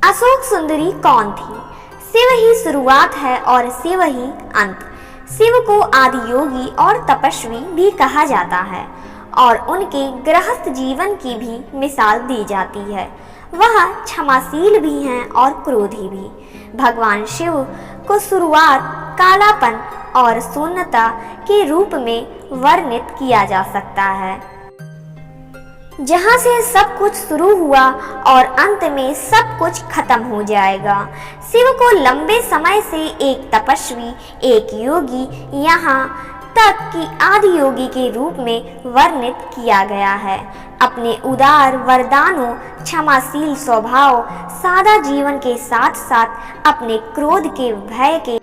अशोक सुंदरी कौन थी? शिव ही शुरुआत है और शिव ही अंत। शिव को आदि योगी और तपस्वी भी कहा जाता है और उनके गृहस्थ जीवन की भी मिसाल दी जाती है। वह क्षमाशील भी हैं और क्रोधी भी। भगवान शिव को शुरुआत, कालापन और शून्यता के रूप में वर्णित किया जा सकता है, जहाँ से सब कुछ शुरू हुआ और अंत में सब कुछ खत्म हो जाएगा। शिव को लंबे समय से एक तपस्वी, एक योगी, यहाँ तक कि आदि योगी के रूप में वर्णित किया गया है। अपने उदार वरदानों, क्षमाशील स्वभाव, सादा जीवन के साथ साथ अपने क्रोध के भय के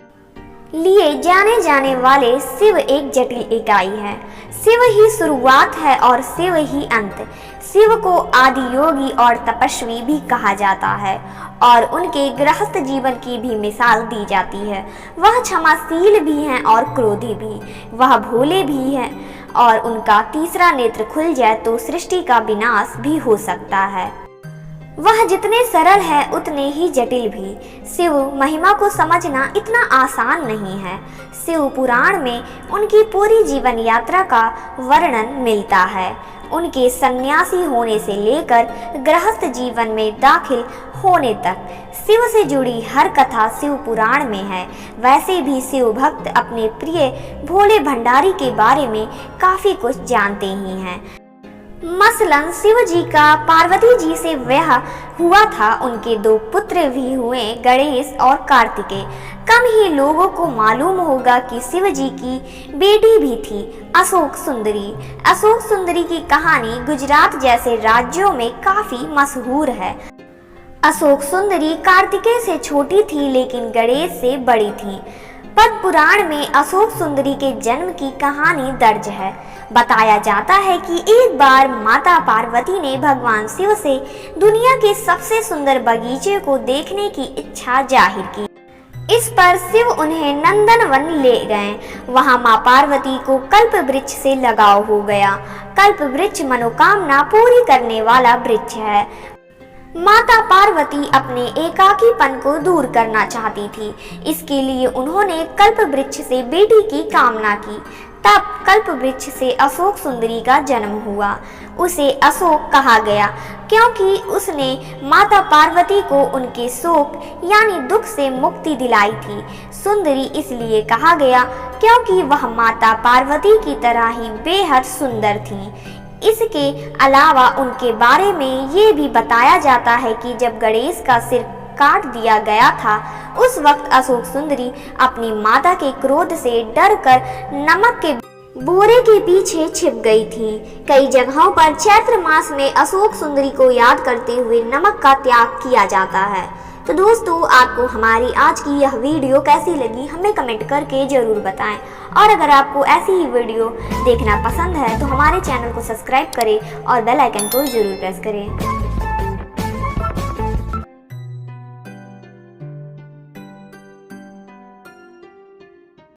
लिए जाने जाने वाले शिव एक जटिल इकाई है। शिव ही शुरुआत है और शिव ही अंत। शिव को आदि योगी और तपस्वी भी कहा जाता है और उनके गृहस्थ जीवन की भी मिसाल दी जाती है। वह क्षमाशील भी हैं और क्रोधी भी। वह भोले भी हैं और उनका तीसरा नेत्र खुल जाए तो सृष्टि का विनाश भी हो सकता है। वह जितने सरल है उतने ही जटिल भी। शिव महिमा को समझना इतना आसान नहीं है। शिव पुराण में उनकी पूरी जीवन यात्रा का वर्णन मिलता है। उनके सन्यासी होने से लेकर गृहस्थ जीवन में दाखिल होने तक शिव से जुड़ी हर कथा शिव पुराण में है। वैसे भी शिव भक्त अपने प्रिय भोले भंडारी के बारे में काफी कुछ जानते ही हैं। मसलन शिव जी का पार्वती जी से विवाह हुआ था। उनके 2 पुत्र भी हुए, गणेश और कार्तिकेय। कम ही लोगों को मालूम होगा कि शिव जी की बेटी भी थी, अशोक सुंदरी। अशोक सुंदरी की कहानी गुजरात जैसे राज्यों में काफी मशहूर है। अशोक सुंदरी कार्तिकेय से छोटी थी लेकिन गणेश से बड़ी थी। पद्म पुराण में अशोक सुंदरी के जन्म की कहानी दर्ज है। बताया जाता है कि एक बार माता पार्वती ने भगवान शिव से दुनिया के सबसे सुंदर बगीचे को देखने की इच्छा जाहिर की। इस पर शिव उन्हें नंदनवन ले गए। वहां मां पार्वती को कल्प वृक्ष से लगाव हो गया। कल्प वृक्ष मनोकामना पूरी करने वाला वृक्ष है। माता पार्वती अपने एकाकीपन को दूर करना चाहती थी। इसके लिए उन्होंने कल्प वृक्ष से बेटी की कामना की। तब कल्प वृक्ष से अशोक सुंदरी का जन्म हुआ। उसे अशोक कहा गया क्योंकि उसने माता पार्वती को उनके शोक यानी दुख से मुक्ति दिलाई थी। सुंदरी इसलिए कहा गया क्योंकि वह माता पार्वती की तरह ही बेहद सुंदर थी। इसके अलावा उनके बारे में ये भी बताया जाता है कि जब गणेश का सिर काट दिया गया था उस वक्त अशोक सुंदरी अपनी माता के क्रोध से डरकर नमक के बोरे के पीछे छिप गई थी। कई जगहों पर चैत्र मास में अशोक सुंदरी को याद करते हुए नमक का त्याग किया जाता है। तो दोस्तों, आपको हमारी आज की यह वीडियो कैसी लगी हमें कमेंट करके जरूर बताएं और अगर आपको ऐसी ही वीडियो देखना पसंद है तो हमारे चैनल को सब्सक्राइब करें और बेल आइकन को जरूर प्रेस करें।